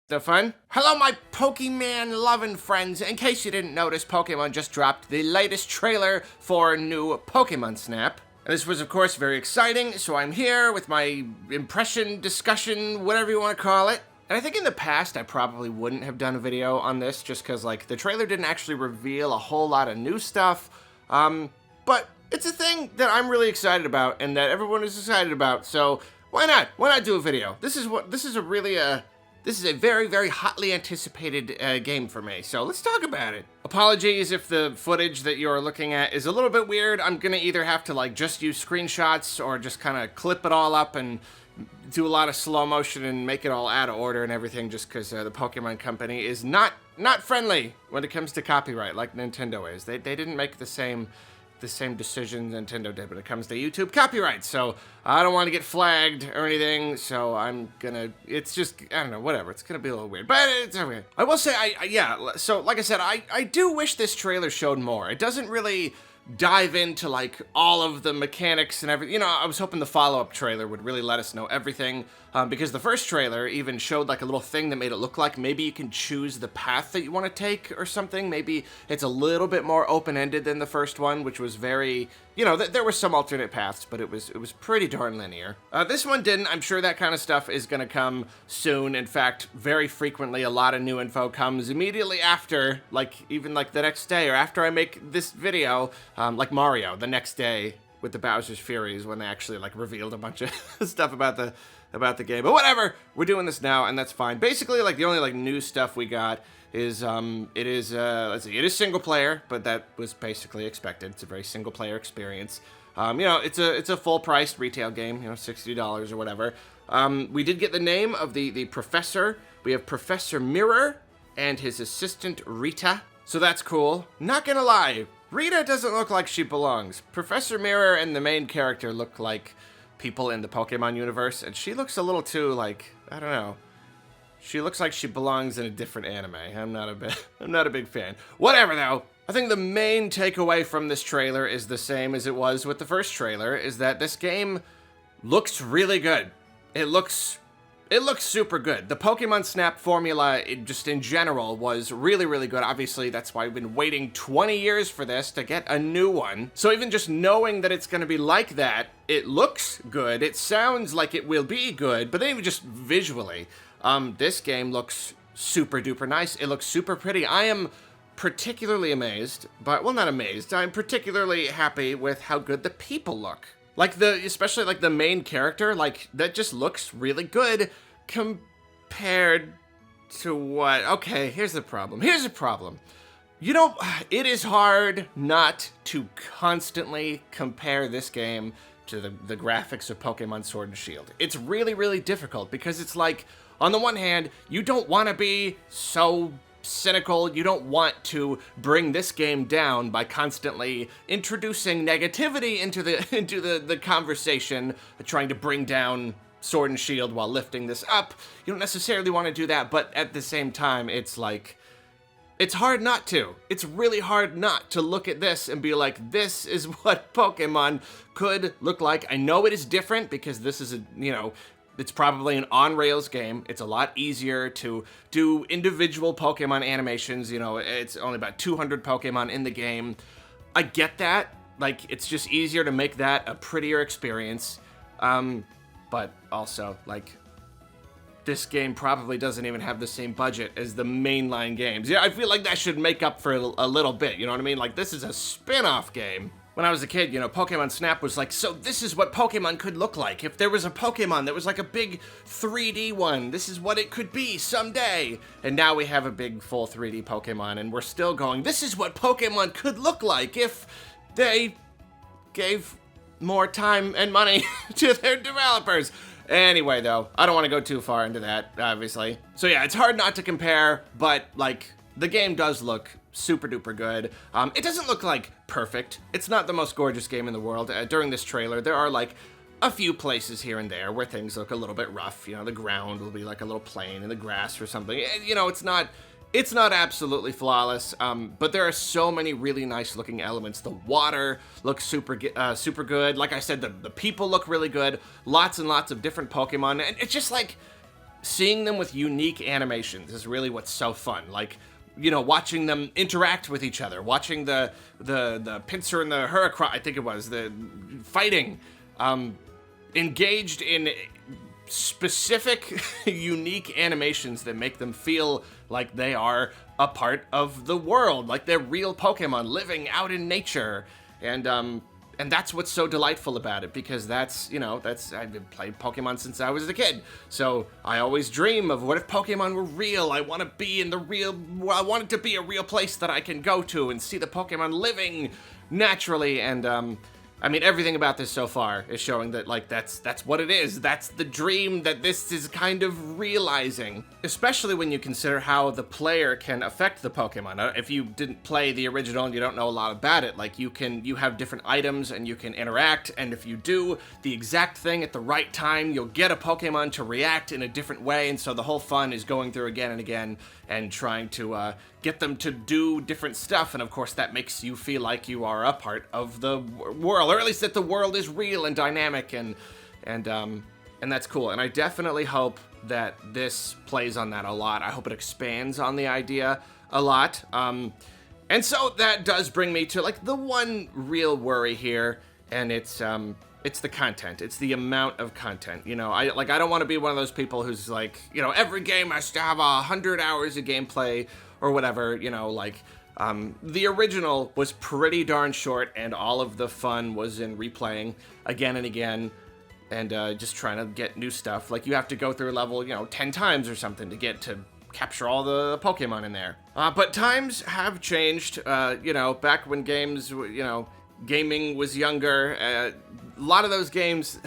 The fun? Hello, my Pokemon-loving friends. In case you didn't notice, Pokemon just dropped the latest trailer for new Pokemon Snap. And this was, of course, very exciting, so I'm here with my impression, discussion, whatever you want to call it. And I think in the past, I probably wouldn't have done a video on this just because, like, the trailer didn't actually reveal a whole lot of new stuff. But it's a thing that I'm really excited about and that everyone is excited about, so why not? Why not do a video? This is a very, very hotly anticipated game for me, so let's talk about it. Apologies if the footage that you're looking at is a little bit weird. I'm gonna either have to like just use screenshots or just kind of clip it all up and do a lot of slow motion and make it all out of order and everything just because the Pokemon Company is not friendly when it comes to copyright like Nintendo is. They didn't make the same decision Nintendo did when it comes to YouTube copyright, so I don't want to get flagged or anything, so I'm gonna, it's just, I don't know, whatever, it's gonna be a little weird, but it's okay. I will say, so like I said, I do wish this trailer showed more. It doesn't really dive into like all of the mechanics and everything. You know, I was hoping the follow-up trailer would really let us know everything, because the first trailer even showed like a little thing that made it look like maybe you can choose the path that you want to take or something. Maybe it's a little bit more open-ended than the first one, which was very, you know, there were some alternate paths, but it was pretty darn linear. This one didn't. I'm sure that kind of stuff is gonna come soon. In fact, very frequently a lot of new info comes immediately after, like even like the next day or after I make this video, like Mario, the next day with the Bowser's Furies when they actually like revealed a bunch of stuff about the game. But whatever, we're doing this now and that's fine. Basically, like the only like new stuff we got is it is single player, but that was basically expected. It's a very single player experience. You know, it's a full priced retail game, you know, $60 or whatever. We did get the name of the professor. We have Professor Mirror and his assistant Rita. So that's cool. Not gonna lie, Rita doesn't look like she belongs. Professor Mirror and the main character look like people in the Pokemon universe, and she looks a little too, like, I don't know. She looks like she belongs in a different anime. I'm not a big fan. Whatever though. I think the main takeaway from this trailer is the same as it was with the first trailer, is that this game looks really good. It looks super good. The Pokemon Snap formula, just in general, was really, really good. Obviously, that's why we've been waiting 20 years for this to get a new one. So even just knowing that it's gonna be like that, it looks good, it sounds like it will be good, but then even just visually, this game looks super duper nice. It looks super pretty. I am particularly amazed, but, well, not amazed, I'm particularly happy with how good the people look. Like especially like the main character, like that just looks really good compared to what, okay, here's the problem. You know, it is hard not to constantly compare this game to the graphics of Pokemon Sword and Shield. It's really, really difficult because it's like, on the one hand, you don't want to be so cynical. You don't want to bring this game down by constantly introducing negativity into the conversation, trying to bring down Sword and Shield while lifting this up. You don't necessarily want to do that, but at the same time, it's like, it's hard not to. It's really hard not to look at this and be like, this is what Pokemon could look like. I know it is different because this is it's probably an on-rails game. It's a lot easier to do individual Pokemon animations. You know, it's only about 200 Pokemon in the game. I get that. Like, it's just easier to make that a prettier experience. But also, like, this game probably doesn't even have the same budget as the mainline games. Yeah, I feel like that should make up for a little bit, you know what I mean? Like, this is a spin-off game. When I was a kid, you know, Pokemon Snap was like, so this is what Pokemon could look like. If there was a Pokemon that was like a big 3D one, this is what it could be someday. And now we have a big full 3D Pokemon, and we're still going, this is what Pokemon could look like if they gave more time and money to their developers. Anyway, though, I don't want to go too far into that, obviously. So yeah, it's hard not to compare, but like, the game does look super duper good. It doesn't look like perfect. It's not the most gorgeous game in the world. During this trailer, there are like a few places here and there where things look a little bit rough. You know, the ground will be like a little plain in the grass or something. You know, it's not absolutely flawless, but there are so many really nice looking elements. The water looks super good. Like I said, the people look really good. Lots and lots of different Pokemon. And it's just like, seeing them with unique animations is really what's so fun. Like, you know, watching them interact with each other, watching the pincer and the Hurricane, I think it was, the fighting, engaged in specific, unique animations that make them feel like they are a part of the world, like they're real Pokemon living out in nature. And that's what's so delightful about it, because that's, you know, I've been playing Pokemon since I was a kid. So I always dream of what if Pokemon were real? I want to be in I want it to be a real place that I can go to and see the Pokemon living naturally. And, I mean, everything about this so far is showing that, like, that's what it is. That's the dream that this is kind of realizing. Especially when you consider how the player can affect the Pokemon. If you didn't play the original and you don't know a lot about it, like, you have different items and you can interact, and if you do the exact thing at the right time, you'll get a Pokemon to react in a different way, and so the whole fun is going through again and again and trying to get them to do different stuff, and of course that makes you feel like you are a part of the world, or at least that the world is real and dynamic, and that's cool. And I definitely hope that this plays on that a lot. I hope it expands on the idea a lot. And so that does bring me to, like, the one real worry here, and it's the content. It's the amount of content. You know, I don't want to be one of those people who's like, you know, every game has to have 100 hours of gameplay or whatever, you know, like, the original was pretty darn short, and all of the fun was in replaying again and again, and just trying to get new stuff. Like, you have to go through a level, you know, 10 times or something to capture all the Pokemon in there. But times have changed, you know, back when games, you know, gaming was younger, a lot of those games,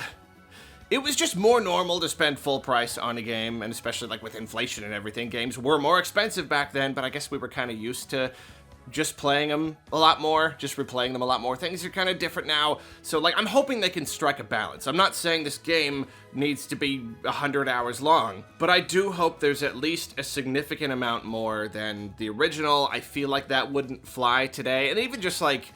it was just more normal to spend full price on a game, and especially, like, with inflation and everything, games were more expensive back then, but I guess we were kind of used to just playing them a lot more, just replaying them a lot more. Things are kind of different now, so, like, I'm hoping they can strike a balance. I'm not saying this game needs to be 100 hours long, but I do hope there's at least a significant amount more than the original. I feel like that wouldn't fly today, and even just, like,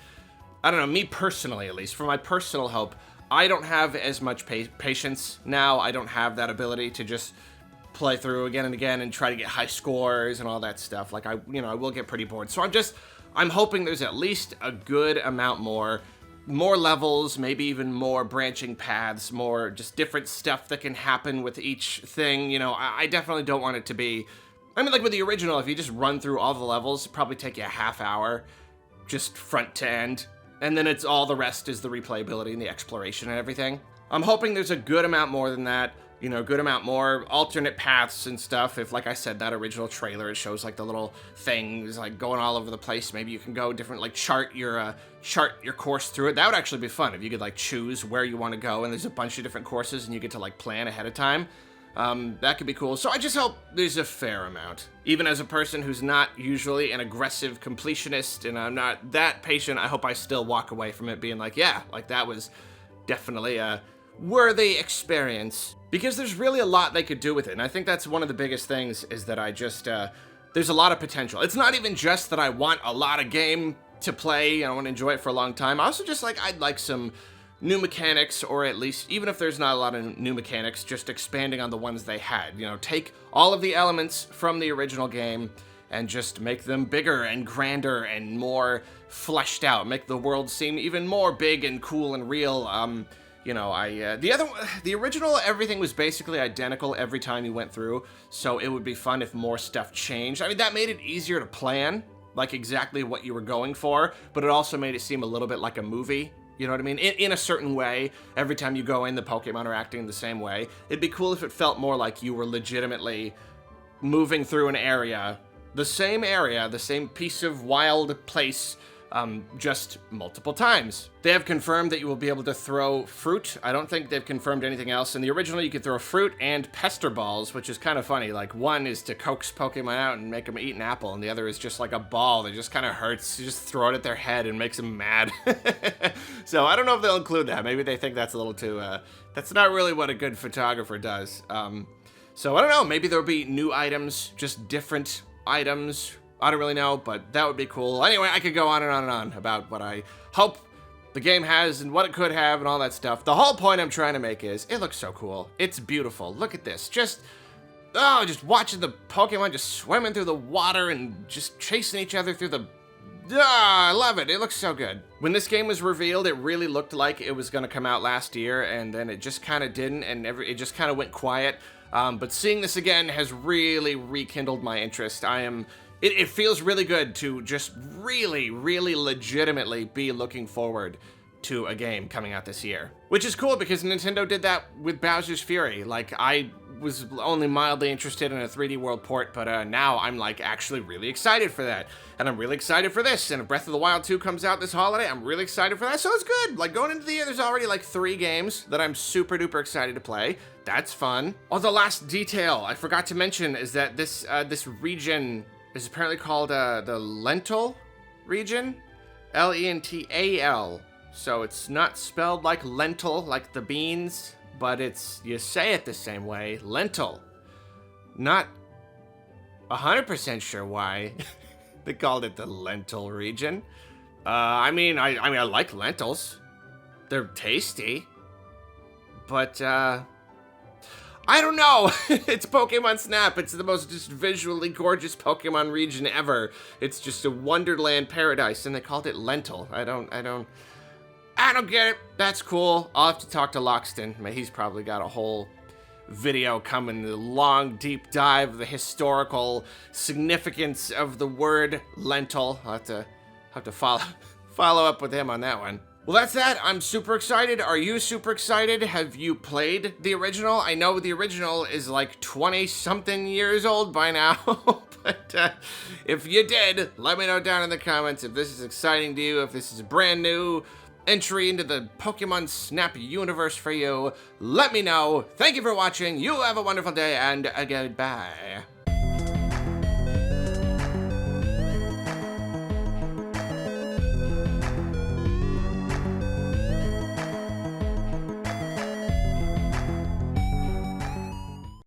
I don't know, me personally, at least, for my personal hope, I don't have as much patience now. I don't have that ability to just play through again and again and try to get high scores and all that stuff. Like, I will get pretty bored. So I'm hoping there's at least a good amount more levels, maybe even more branching paths, more just different stuff that can happen with each thing. You know, I definitely don't want it to be, I mean, like with the original, if you just run through all the levels, it'd probably take you a half hour, just front to end. And then it's all the rest is the replayability and the exploration and everything. I'm hoping there's a good amount more than that, you know, good amount more alternate paths and stuff. If, like I said, that original trailer, it shows, like, the little things, like, going all over the place. Maybe you can go different, like, chart your course through it. That would actually be fun if you could, like, choose where you want to go, and there's a bunch of different courses, and you get to, like, plan ahead of time. That could be cool. So I just hope there's a fair amount. Even as a person who's not usually an aggressive completionist, and I'm not that patient, I hope I still walk away from it being like, yeah, like, that was definitely a worthy experience. Because there's really a lot they could do with it, and I think that's one of the biggest things, is that I just, there's a lot of potential. It's not even just that I want a lot of game to play, and I want to enjoy it for a long time. I also just, like, I'd like some new mechanics, or at least, even if there's not a lot of new mechanics, just expanding on the ones they had. You know, take all of the elements from the original game and just make them bigger and grander and more fleshed out. Make the world seem even more big and cool and real. You know, the original, everything was basically identical every time you went through, so it would be fun if more stuff changed. I mean, that made it easier to plan, like, exactly what you were going for, but it also made it seem a little bit like a movie. You know what I mean? In a certain way, every time you go in, the Pokemon are acting the same way. It'd be cool if it felt more like you were legitimately moving through an area, the same piece of wild place, just multiple times. They have confirmed that you will be able to throw fruit. I don't think they've confirmed anything else. In the original, you could throw fruit and pester balls, which is kind of funny. Like, one is to coax Pokemon out and make them eat an apple, and the other is just like a ball that just kind of hurts. You just throw it at their head and makes them mad. So I don't know if they'll include that. Maybe they think that's a little too, that's not really what a good photographer does. So I don't know. Maybe there'll be new items, just different items. I don't really know, but that would be cool. Anyway, I could go on and on and on about what I hope the game has and what it could have and all that stuff. The whole point I'm trying to make is, it looks so cool. It's beautiful. Look at this. Just Oh, just watching the Pokemon just swimming through the water and just chasing each other through the... Ah, I love it. It looks so good. When this game was revealed, it really looked like it was going to come out last year, and then it just kind of didn't, and it just kind of went quiet. But seeing this again has really rekindled my interest. It feels really good to just really legitimately be looking forward to a game coming out this year. Which is cool because Nintendo did that with Bowser's Fury. Like, I was only mildly interested in a 3D World port, but now I'm like actually really excited for that. And I'm really excited for this. And if Breath of the Wild 2 comes out this holiday, I'm really excited for that. So it's good. Like, going into the year, there's already like 3 games that I'm super duper excited to play. That's fun. Oh, the last detail I forgot to mention is that this region is apparently called the Lental region. Lental. So it's not spelled like lentil, like the beans, but you say it the same way, lentil. Not 100% sure why they called it the Lental region. I mean, I like lentils. They're tasty. But, I don't know. It's Pokemon Snap. It's the most just visually gorgeous Pokemon region ever. It's just a wonderland paradise, and they called it Lental. I don't get it. That's cool. I'll have to talk to Loxton. He's probably got a whole video coming, the long, deep dive of the historical significance of the word lentil. I'll have to follow up with him on that one. Well, that's that. I'm super excited. Are you super excited? Have you played the original? I know the original is like 20-something years old by now, but if you did, let me know down in the comments if this is exciting to you, if this is a brand new entry into the Pokemon Snap universe for you. Let me know. Thank you for watching. You have a wonderful day, and goodbye.